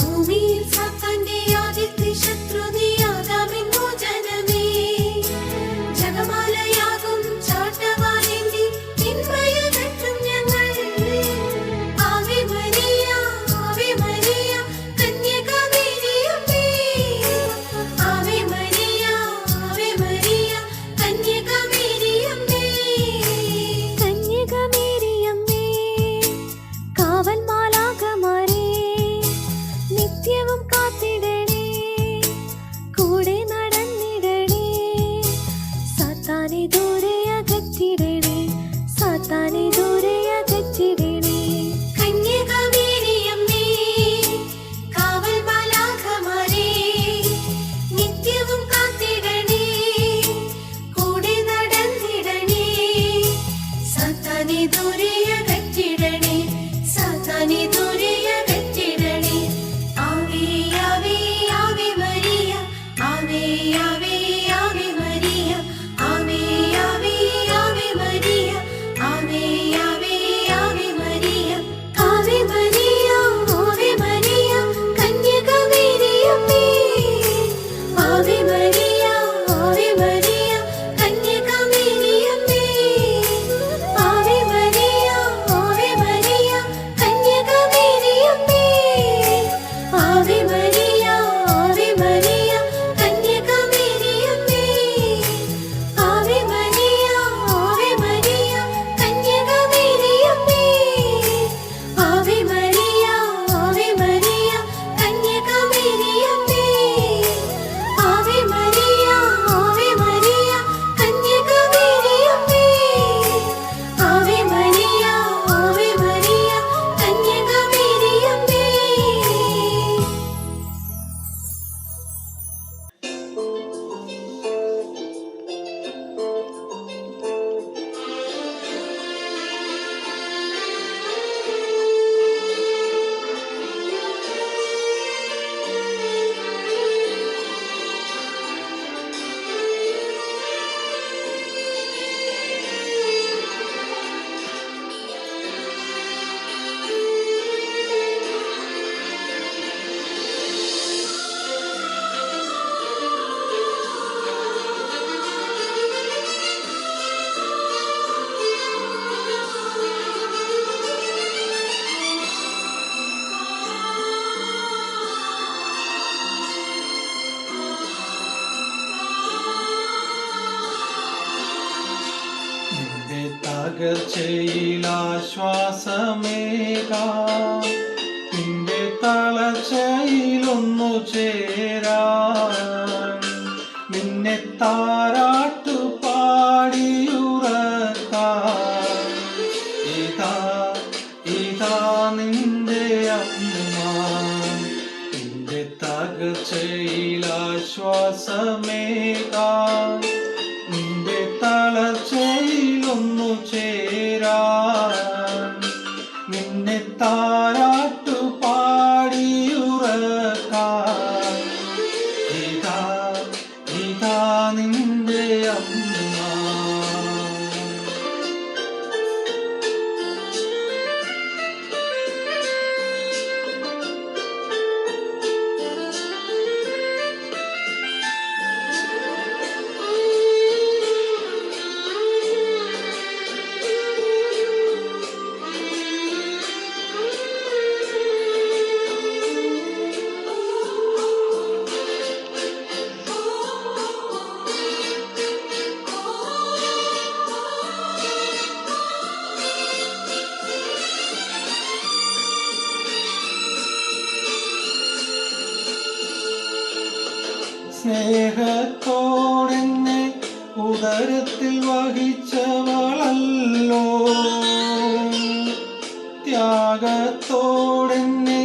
ഭൂമിയിൽ സാത്താന്റെ ആദ്യത്തെ ശത്രു നീ ആദാമിൻ മോചനമേ ജപമാലയാകും ചാട്ടവാറേന്തി തിന്മയകറ്റും ഞങ്ങൾ ആവേ മരിയ കന്യകമേരിയമ്മേ ആവേ മരിയ കന്യകമേരിയമ്മേ കന്യകമേരിയമ്മേ കാവൽ മാലാഖമാരേ നിത്യവും കാത്തിടണേ കൂടെ നടന്നിടണേ സാത്താനെ ദൂരെ അകറ്റിടണേ സാത്താനെ ദൂരെ അകറ്റിടണേ കന്യകമേരിയമ്മേ കാവൽ മാലാഖമാരേ നിത്യവും കാത്തിടണേ കൂടെ നടന്നിടണേ സാത്താനെ ദൂരെ അകറ്റിടണേ സാത്താനെ ദൂരെ അകറ്റിടണേ ആവേ ആവേ ആവേ മരിയ ആവേ ആവേ ആവേ മരിയ ആവേ ആവേ ആവേ മരിയ ആവേ ആവേ Ave Maria Ave Maria കന്യകമേരിയമ്മേ Ave Maria കന്യകമേരിയമ്മേ Ave Maria കന്യകമേരിയമ്മേ Ave Maria കന്യകമേരിയമ്മേ Ave Maria കന്യകമേരിയമ്മേ Ave Maria കന്യകമേരിയമ്മേ Ave Maria കന്യകമേരിയമ്മേ Ave Maria കന്യകമേരിയമ്മേ നിന്റെ തകർച്ചയിലാശ്വാസമേകാം നിന്റെ തളർച്ചയിലൊന്നു ചേരാൻ നിന്നെ താരാട്ടു പാടിയുറക്കാൻ ഇതാ നിന്റെ അമ്മ നിന്റെ തകർച്ചയിലാശ്വാസമേകാം നിന്റെ തളർച്ചയിലൊന്നു ചേരാൻ നിന്നെ താരാട്ടു പാടിയുറക്കാൻ ഇതാ നിന്റെ അമ്മ സ്നേഹത്തോടെന്നെ ഉദരത്തിൽ വഹിച്ചവളല്ലോ, ത്യാഗത്തോടെന്നെ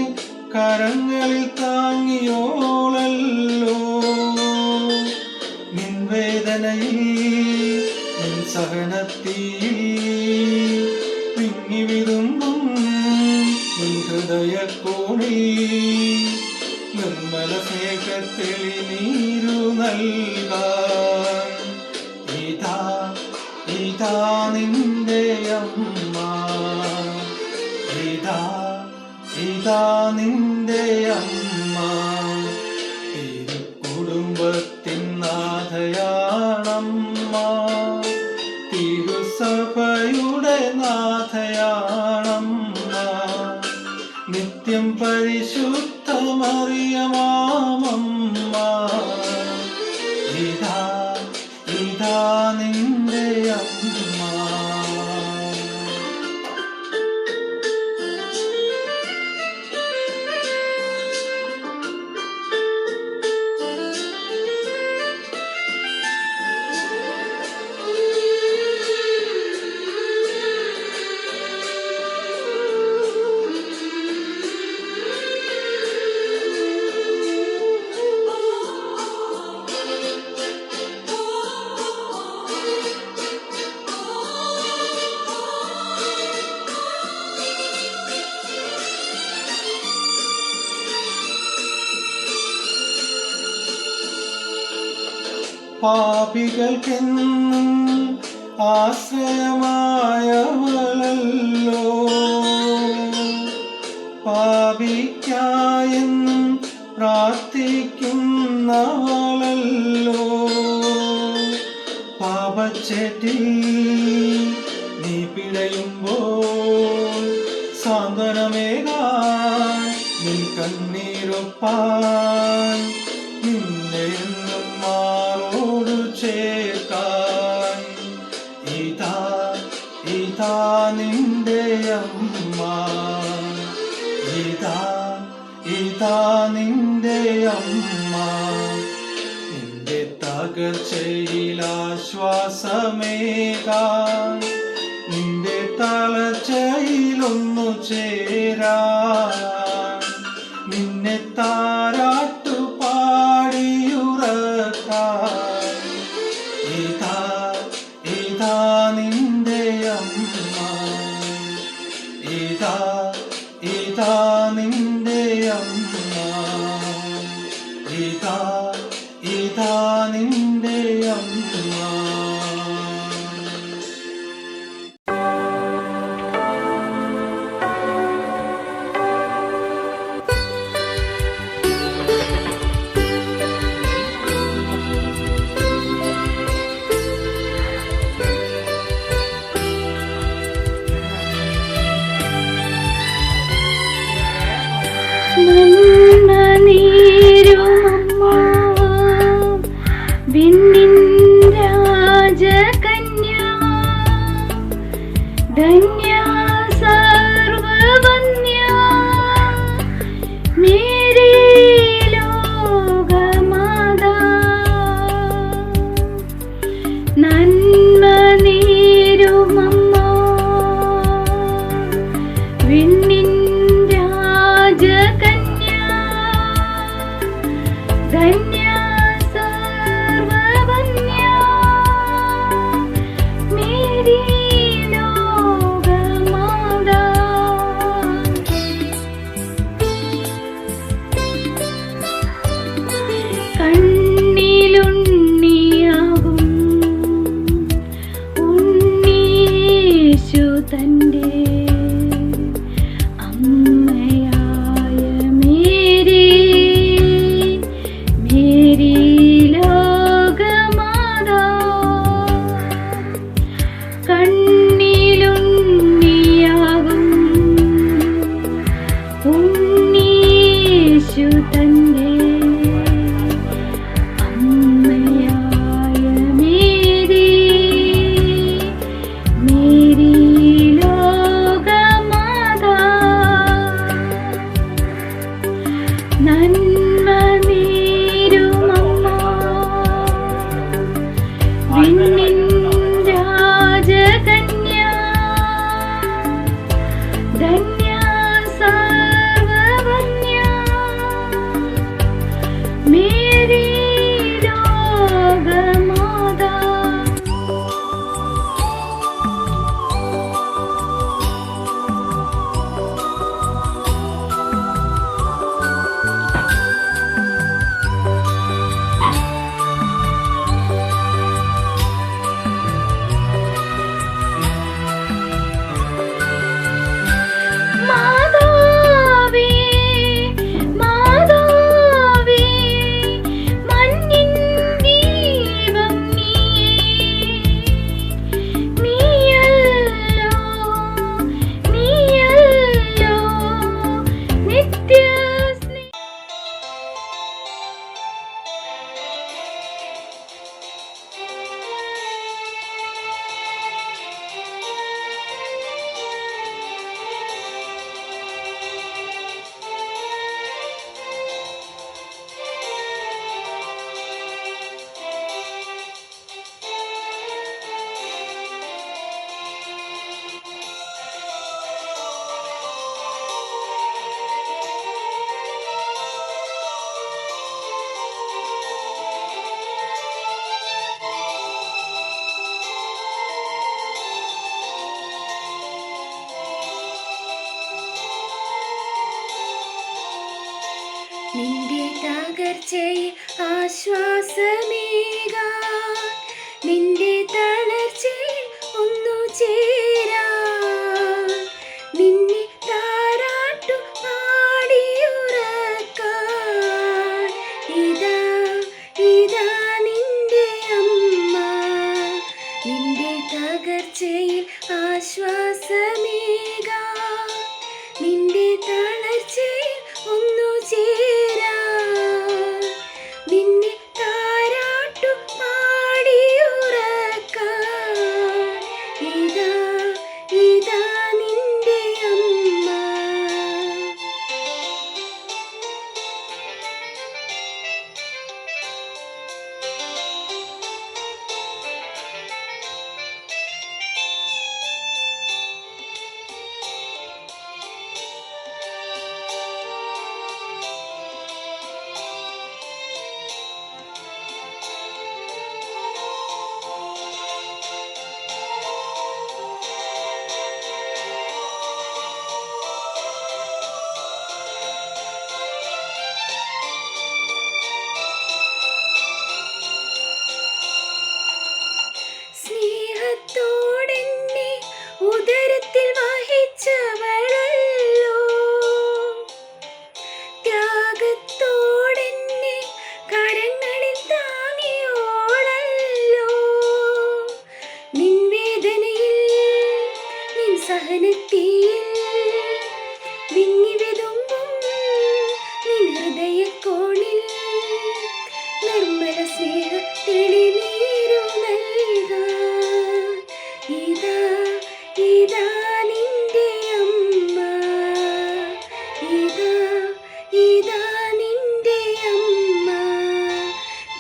കരങ്ങളിൽ താങ്ങിയോളല്ലോ. നിൻ വേദനയിൽ നിൻ സഹനത്തിൽ വിങ്ങി വിതുമ്പും നിൻ ഹൃദയക്കോണിൽ നിർമ്മല സ്നേഹത്തെളി നീരു നൽകാൻ ഇതാ ഇതാ നിന്റെ അമ്മ, ഇതാ ഇതാ നിന്റെ അമ്മ. തിരുക്കുടുംബത്തിൻ നാഥയാണമ്മ, തിരുസഭയുടെ നാഥയാണമ്മ, നിത്യം പരിശുദ്ധ മറിയമാമമ്മ. ഇതാ ഇതാ നിന്റെ അമ്മ. പാപികൾക്കെന്നും ആശ്രയമായവളല്ലോ, പാപിക്കായെന്നും പ്രാർത്ഥിക്കുന്നവളല്ലോ. പാപച്ചേറ്റിൽ നീ പിടയുമ്പോൾ സാന്ത്വനമേകാൻ നിൻ കണ്ണീരൊപ്പാൻ നിന്നെ എന്നും മാറോടു ചേർക്കാൻ ഇതാ ഇതാ നിന്റെ അമ്മ, ഇതാ ഇതാ നിന്റെ അമ്മ. നിന്റെ തകർച്ചയിൽ ആശ്വാസമേകാൻ നിന്റെ തളർച്ചയിലൊന്നു ചേരാൻ നിന്നെ താരാട്ടു പാടിയുറക്കാൻ ഇതാ ഇതാ നിന്റെ അമ്മ, ഇതാ ഇതാ നിന്റെ അമ്മ, ഇതാ ഇതാ നിന്റെ അമ്മ. വിണ്ണിൻ രാജകന്യ ധന്യ സർവവന്യ മേരി ലോകമാതാ നന്മ നീരുമമ്മ വിണ്ണിൻ രാജകന്യ ധന്യ തന്റെ അമ്മയായ മേരി തകർച്ചയിൽ ആശ്വാസമേകാൻ നിന്റെ തളർച്ചയിൽ ഒന്നു ചേരാൻ നിന്നെ താരാട്ടു പാടിയുറക്കാൻ ഇതാ ഇതാ നിന്റെ അമ്മ നിന്റെ തകർച്ചയിൽ ആശ്വാസമേകാൻ നിന്റെ തളർച്ചയിൽ ഒന്നു ചേരാൻ നിന്നെ താരാട്ടു പാടിയുറക്കാൻ ഇതാ ഇതാ നിന്റെ അമ്മ. സ്നേഹത്തോടെന്നെ ഉദരത്തിൽ വഹിച്ചവളല്ലോ ത്യാഗത്തോടെന്നെ കരങ്ങളിൽ താങ്ങിയോളല്ലോ നിൻ വേദനയിൽ നിൻ സഹനത്തിൽ വിങ്ങി വിതുമ്പും നിൻ ഹൃദയക്കോണിൽ നിർമ്മല സ്നേഹ തെളിനീരു നൽകാൻ ഇതാ ഇതാ നിന്റെ അമ്മ ഇതാ ഇതാ നിന്റെ അമ്മ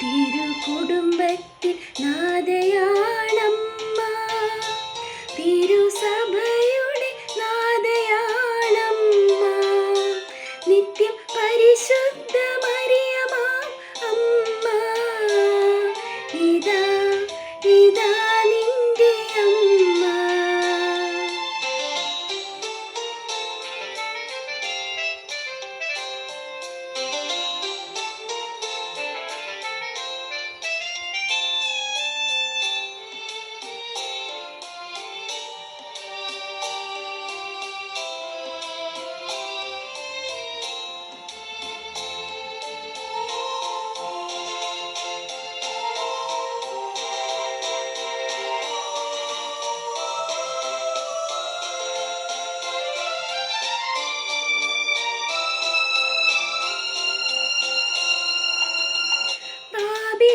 തിരുകുടുംബത്തിൽ നാഥയാണമ്മ തിരുസഭയുടെ നാഥയാണമ്മ നിത്യം പരിശുദ്ധ മറിയമാം അമ്മ ഇതാ ഇതാ നിന്റെ അമ്മ.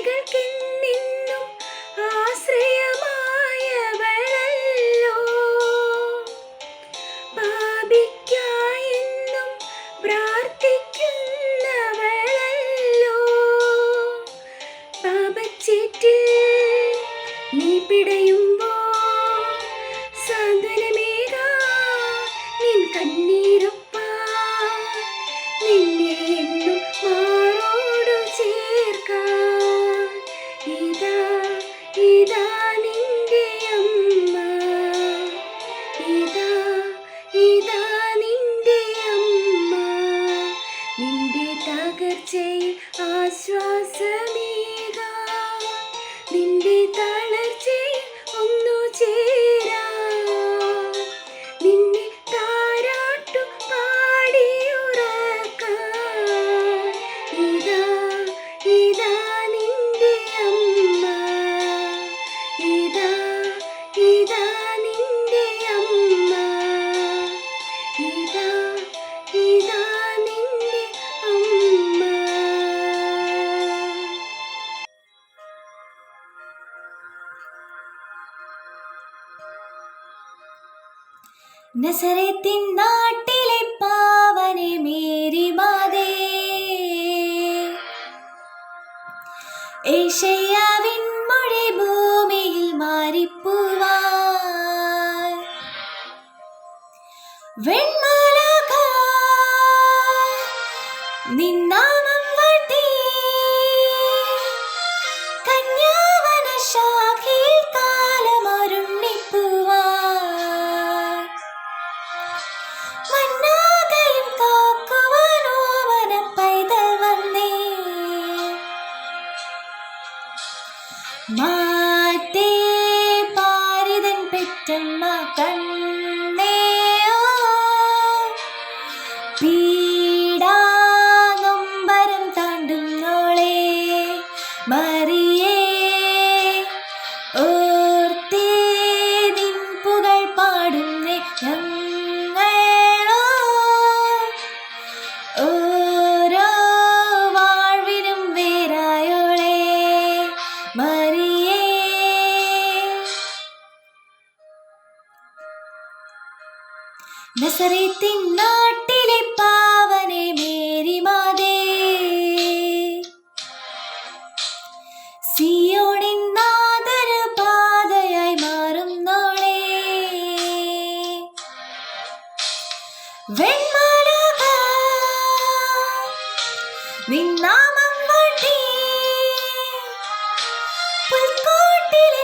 പാപികൾക്കെന്നെന്നും ആശ്രയമായവളല്ലോ പാപിക്കായെന്നും പ്രാർത്ഥിക്കുന്നവളല്ലോ പാപച്ചേറ്റിൽ നീ പിടയുമ്പോൾ സാന്ത്വനമേകാൻ നിൻ കണ്ണീരൊപ്പാൻ നിന്നെ എന്നും മാറോടു ചേർക്കാൻ ഇതാ ഇതാ നിന്റെ അമ്മ ഇതാ ഇതാ നിന്റെ അമ്മ നിന്റെ തകർച്ചയിൽ ആശ്വാസമേകാൻ നിന്റെ തളർച്ചയിൽ ഒന്നു ചേരാൻ നിന്നെ താരാട്ടു പാടിയുറക്കാൻ ഇതാ ഇതാ നിന്റെ അമ്മ ഇതാ ഇതാ നിന്റെ അമ്മ ഇതാ ഇതാ നിന്റെ അമ്മ. നസറേത്തിൻ നാട്ടിലെ പാവനെ മേരി മാതേ ഏശയ്യാവിൻ മൊഴി ഭൂമിയിൽ മാറിപ്പൂവാൻ വെൺമാലാഖ നിന്നാമം വാഴ്ത്തി കന്യാവന ശാഖയിൽ കാലമരുണ്ണിപ്പൂവാൻ മന്നാകയും കാക്കുവാനോവന പൈതൽ വന്നേ നസറേത്തിൻ നാട്ടിലെ പാവനെ മേരി മാതേ, സിയോണിൻ നാദര പാതയായി മാറും നാളെ. വെൺമാലാഖ നിൻ നാമം വാഴ്ത്തി പുൽക്കോട്ടിലെ